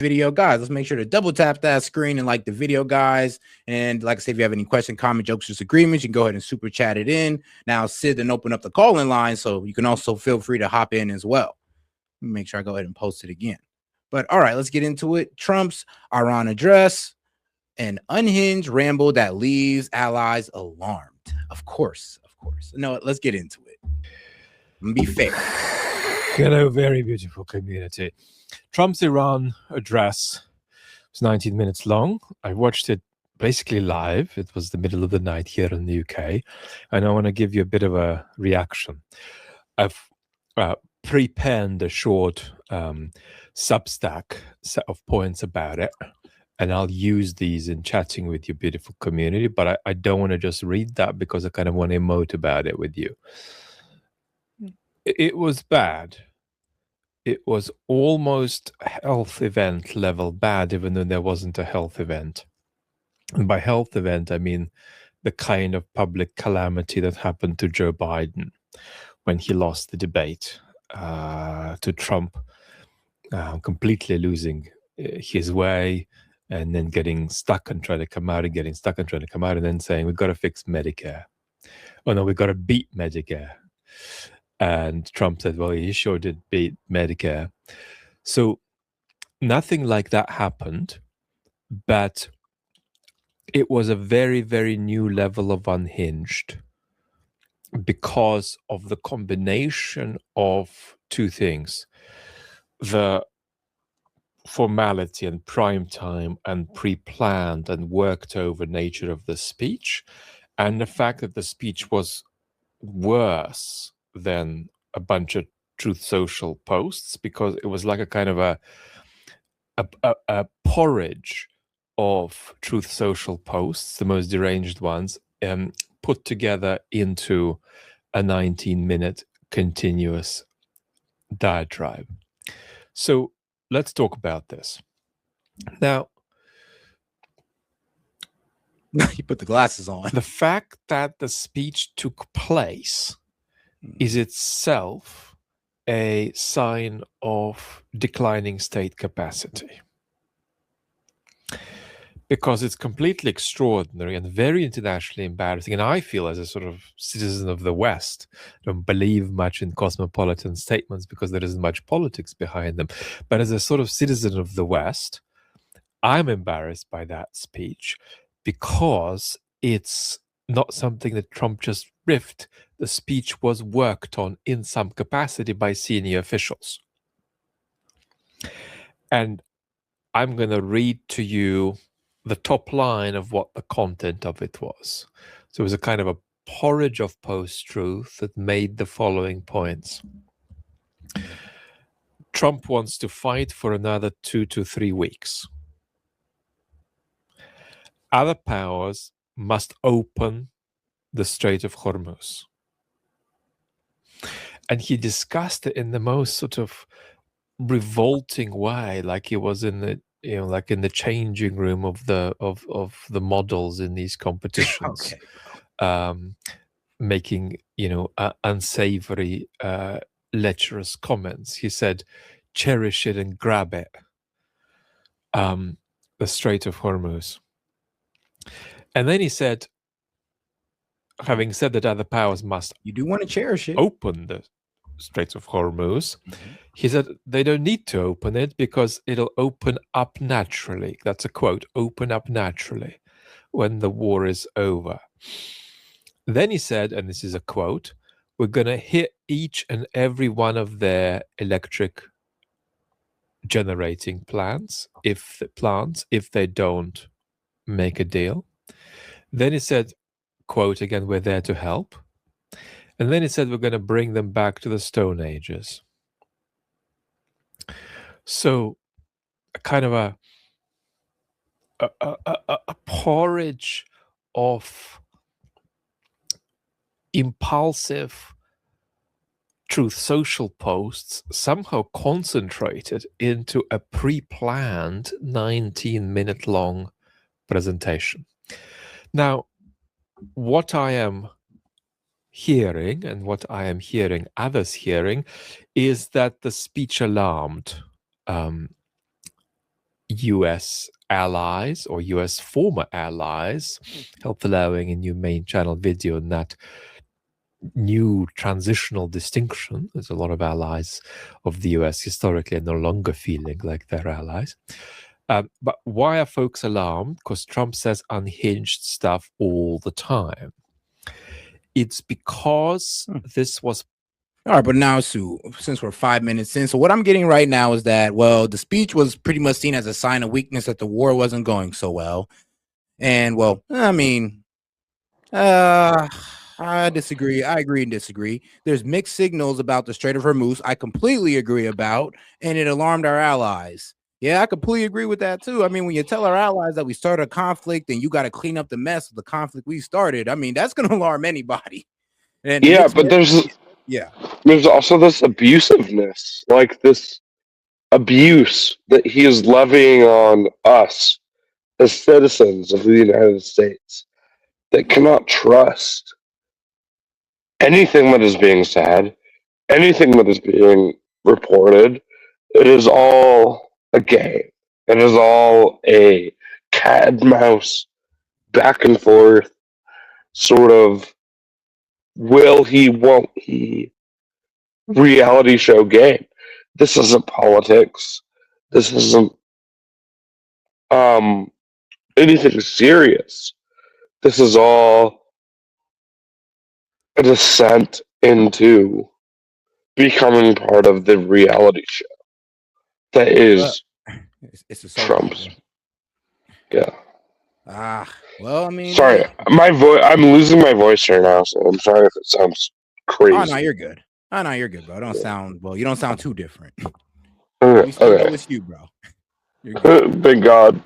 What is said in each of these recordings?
video, guys. Let's make sure to double tap that screen and like the video, guys. And like I said, if you have any question, comment, jokes, disagreements, you can go ahead and super chat it in. Now sit and open up the call-in line, so you can also feel free to hop in as well. Let me make sure I go ahead and post it again. But all right, let's get into it. Trump's Iran address, an unhinged ramble that leaves allies alarmed. Of course. No, let's get into it. I'm gonna be fair. Hello, very beautiful community. Trump's Iran address was 19 minutes long. I watched it basically live. It was the middle of the night here in the UK. And I want to give you a bit of a reaction. I've pre-penned a short Substack set of points about it. And I'll use these in chatting with your beautiful community. But I don't want to just read that because I kind of want to emote about it with you. It was bad. It was almost health event level bad, even though there wasn't a health event. And by health event, I mean the kind of public calamity that happened to Joe Biden when he lost the debate to Trump, completely losing his way and then getting stuck and trying to come out and getting stuck and trying to come out and then saying, we've got to fix Medicare. Oh, no, we've got to beat Medicare. And Trump said, well, he sure did beat Medicare. So nothing like that happened, but it was a very, very new level of unhinged because of the combination of two things: the formality and prime time and pre-planned and worked over nature of the speech, and the fact that the speech was worse than a bunch of Truth Social posts, because it was like a kind of a porridge of Truth Social posts, the most deranged ones, put together into a 19-minute continuous diatribe. So let's talk about this. Now, You put the glasses on. the fact that the speech took place is itself a sign of declining state capacity, because it's completely extraordinary and very internationally embarrassing. And I feel, as a sort of citizen of the West, don't believe much in cosmopolitan statements because there isn't much politics behind them. But as a sort of citizen of the West, I'm embarrassed by that speech because it's not something that Trump just riffed. The speech was worked on in some capacity by senior officials. And I'm going to read to you the top line of what the content of it was. So it was a kind of a porridge of post-truth that made the following points. Trump wants to fight for another 2 to 3 weeks. Other powers must open the Strait of Hormuz. And he discussed it in the most sort of revolting way, like he was in the, like in the changing room of the models in these competitions. Okay. Making unsavory, lecherous comments. He said, "Cherish it and grab it." The Strait of Hormuz. And then he said, having said that other powers must You do want to cherish it. open the Straits of Hormuz, he said they don't need to open it because it'll open up naturally. That's a quote, open up naturally when the war is over. Then he said, and this is a quote, we're going to hit each and every one of their electric generating plants if they don't make a deal. Then he said, quote again, we're there to help. And then he said, we're going to bring them back to the Stone Ages. So a kind of a porridge of impulsive Truth Social posts somehow concentrated into a pre-planned 19-minute long presentation. Now, what I am hearing and what I am hearing others hearing is that the speech alarmed US allies or US former allies, helped allowing a new main channel video in that new transitional distinction. There's a lot of allies of the US historically are no longer feeling like they're allies. But why are folks alarmed? Because Trump says unhinged stuff all the time. It's because this was... All right, but now, Sue, since we're 5 minutes in, so what I'm getting right now is that, well, the speech was pretty much seen as a sign of weakness that the war wasn't going so well. And, well, I mean, I disagree. I agree and disagree. There's mixed signals about the Strait of Hormuz. I completely agree about, and it alarmed our allies. Yeah, I completely agree with that too. I mean, when you tell our allies that we started a conflict and you got to clean up the mess of the conflict we started, I mean, that's going to alarm anybody. And yeah, but there's also this abusiveness, like this abuse that he is levying on us as citizens of the United States that cannot trust anything that is being said, anything that is being reported. It is all a game. It is all a cat and mouse back and forth sort of will he, won't he reality show game. This isn't politics. This isn't anything serious. This is all a descent into becoming part of the reality show that is it's a Trump's. Yeah. Well, I mean, sorry, my voice. I'm losing my voice right now, so I'm sorry if it sounds crazy. Oh no, you're good. Oh no, you're good, bro. Don't sound well. You don't sound too different. Okay, we still know it's you, bro. Thank God.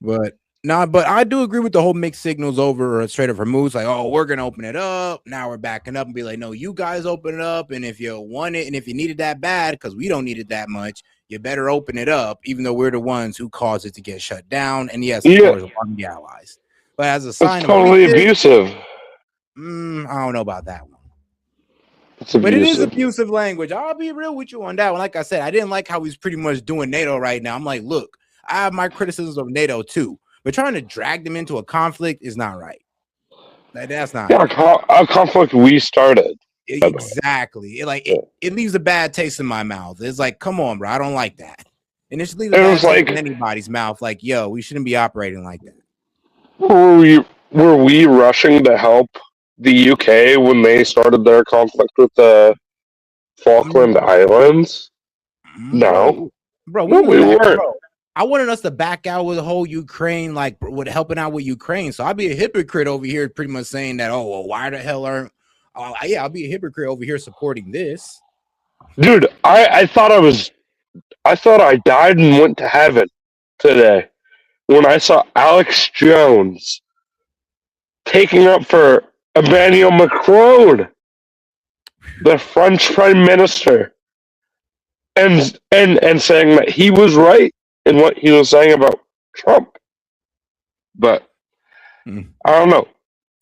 But I do agree with the whole mixed signals over Strait of Hormuz. Like, oh, we're gonna open it up. Now we're backing up and be like, no, you guys open it up. And if you want it, and if you need it that bad, because we don't need it that much, you better open it up, even though we're the ones who caused it to get shut down. And yes, of course, alarm the allies. But as a sign of totally abusive. I don't know about that one. But it is abusive language. I'll be real with you on that one. Like I said, I didn't like how he's pretty much doing NATO right now. I'm like, look, I have my criticisms of NATO too, but trying to drag them into a conflict is not right. That's not a conflict we started. Exactly. It leaves a bad taste in my mouth. It's like, come on, bro, I don't like that. And it leaves a bad taste in anybody's mouth. Like, yo, we shouldn't be operating like that. Were we rushing to help the UK when they started their conflict with the Falkland Islands? No, bro, we weren't. Bro, I wanted us to back out with the whole Ukraine, like with helping out with Ukraine. So I'd be a hypocrite over here, pretty much saying that, oh, well, why the hell aren't? Yeah, I'll be a hypocrite over here supporting this. Dude, I thought I died and went to heaven today when I saw Alex Jones taking up for Emmanuel Macron, the French Prime Minister, and saying that he was right in what he was saying about Trump. But I don't know.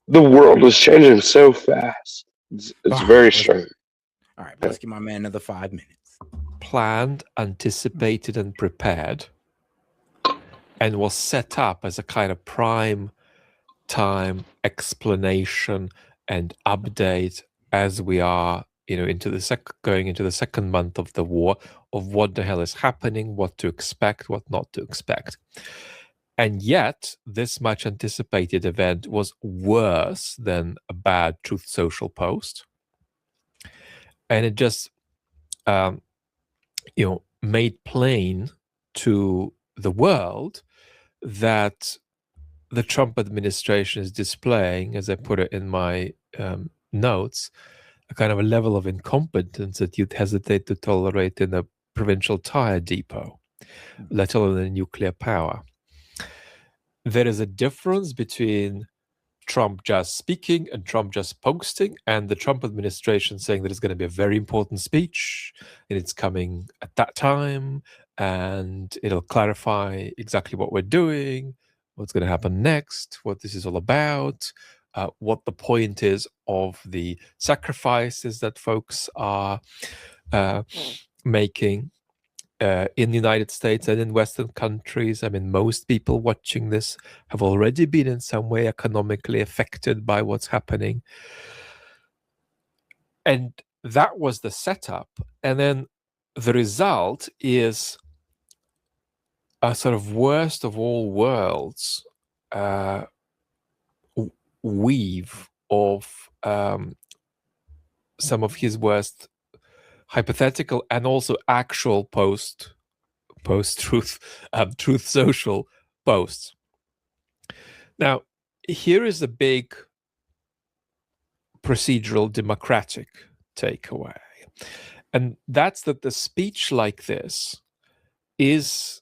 The world is changing so fast. It's very strange. All right, let's give my man another 5 minutes. Planned, anticipated, and prepared, and was set up as a kind of prime time explanation and update as we are, into the going into the second month of the war, of what the hell is happening, what to expect, what not to expect. And yet, this much anticipated event was worse than a bad Truth Social post. And it just, made plain to the world that the Trump administration is displaying, as I put it in my notes, a kind of a level of incompetence that you'd hesitate to tolerate in a provincial tire depot, let alone a nuclear power. There is a difference between Trump just speaking and Trump just posting, and the Trump administration saying that it's going to be a very important speech and it's coming at that time and it'll clarify exactly what we're doing, what's going to happen next, what this is all about, what the point is of the sacrifices that folks are making. in the United States and in Western countries. I mean, most people watching this have already been in some way economically affected by what's happening. And that was the setup. And then the result is a sort of worst of all worlds weave of some of his worst hypothetical and also actual post-truth, Truth Social posts. Now, here is a big procedural democratic takeaway. And that's that the speech like this is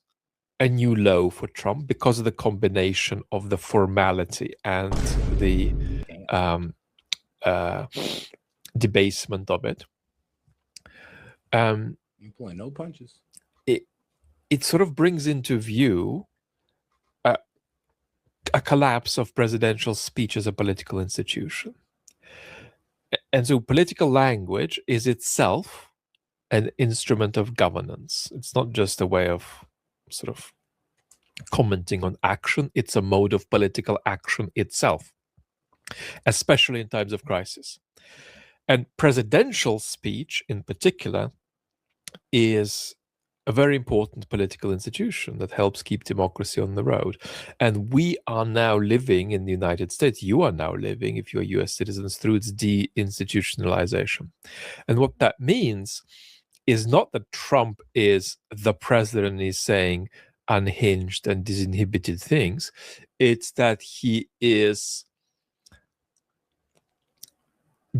a new low for Trump because of the combination of the formality and the debasement of it. You're pulling no punches. It sort of brings into view a collapse of presidential speech as a political institution. And so political language is itself an instrument of governance. It's not just a way of sort of commenting on action. It's a mode of political action itself, especially in times of crisis. And presidential speech in particular is a very important political institution that helps keep democracy on the road. And we are now living in the United States. You are now living, if you're US citizens, through its deinstitutionalization. And what that means is not that Trump is the president, is saying unhinged and disinhibited things. It's that he is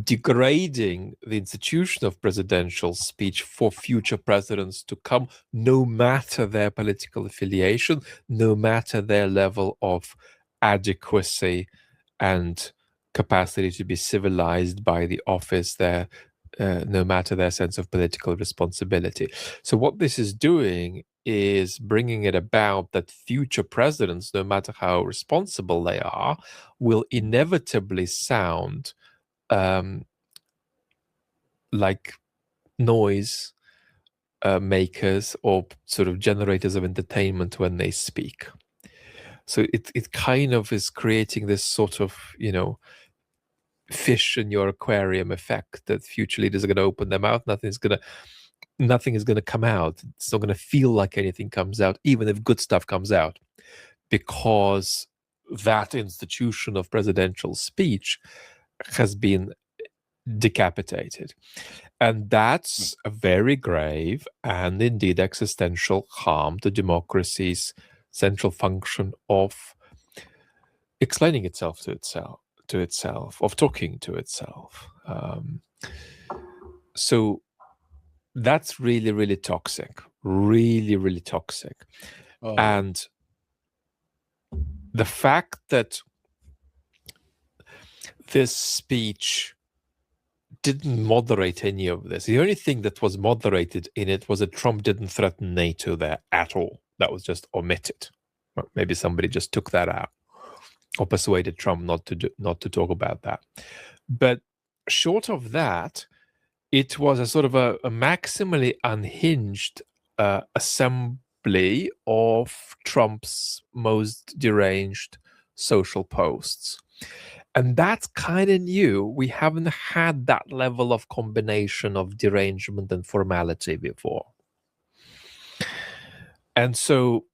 degrading the institution of presidential speech for future presidents to come, no matter their political affiliation, no matter their level of adequacy and capacity to be civilized by the office, no matter their sense of political responsibility. So what this is doing is bringing it about that future presidents, no matter how responsible they are, will inevitably sound like noise makers or sort of generators of entertainment when they speak. So it kind of is creating this sort of, fish in your aquarium effect that future leaders are going to open their mouth, nothing is going to come out. It's not going to feel like anything comes out, even if good stuff comes out, because that institution of presidential speech has been decapitated. And that's a very grave and indeed existential harm to democracy's central function of explaining itself to itself, of talking to itself. So that's really, really toxic, really, really toxic. Oh. And the fact that this speech didn't moderate any of this. The only thing that was moderated in it was that Trump didn't threaten NATO there at all. That was just omitted. Or maybe somebody just took that out or persuaded Trump not to talk about that. But short of that, it was a sort of a maximally unhinged assembly of Trump's most deranged social posts. And that's kind of new. We haven't had that level of combination of derangement and formality before. And so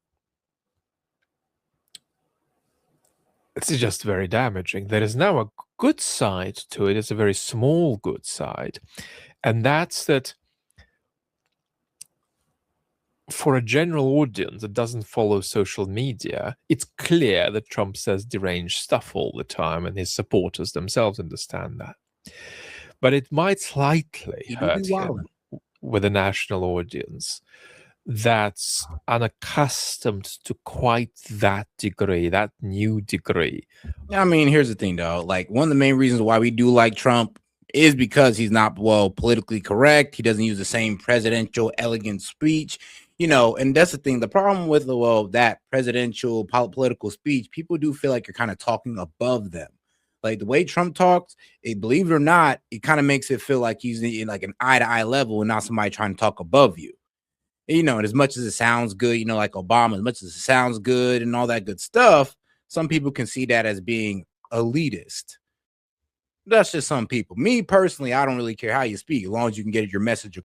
this is just very damaging. There is now a good side to it. It's a very small good side. And that's that for a general audience that doesn't follow social media, it's clear that Trump says deranged stuff all the time, and his supporters themselves understand that. But it might slightly hurt him with a national audience that's unaccustomed to quite that degree, that new degree. I mean, here's the thing, though. Like, one of the main reasons why we do like Trump is because he's not, politically correct. He doesn't use the same presidential elegant speech. And that's the thing. The problem with that presidential political speech, people do feel like you're kind of talking above them. Like the way Trump talks, believe it or not, it kind of makes it feel like he's in like an eye-to-eye level and not somebody trying to talk above you. You know, and as much as it sounds good, you know, like Obama, as much as it sounds good and all that good stuff, some people can see that as being elitist. That's just some people. Me personally, I don't really care how you speak, as long as you can get your message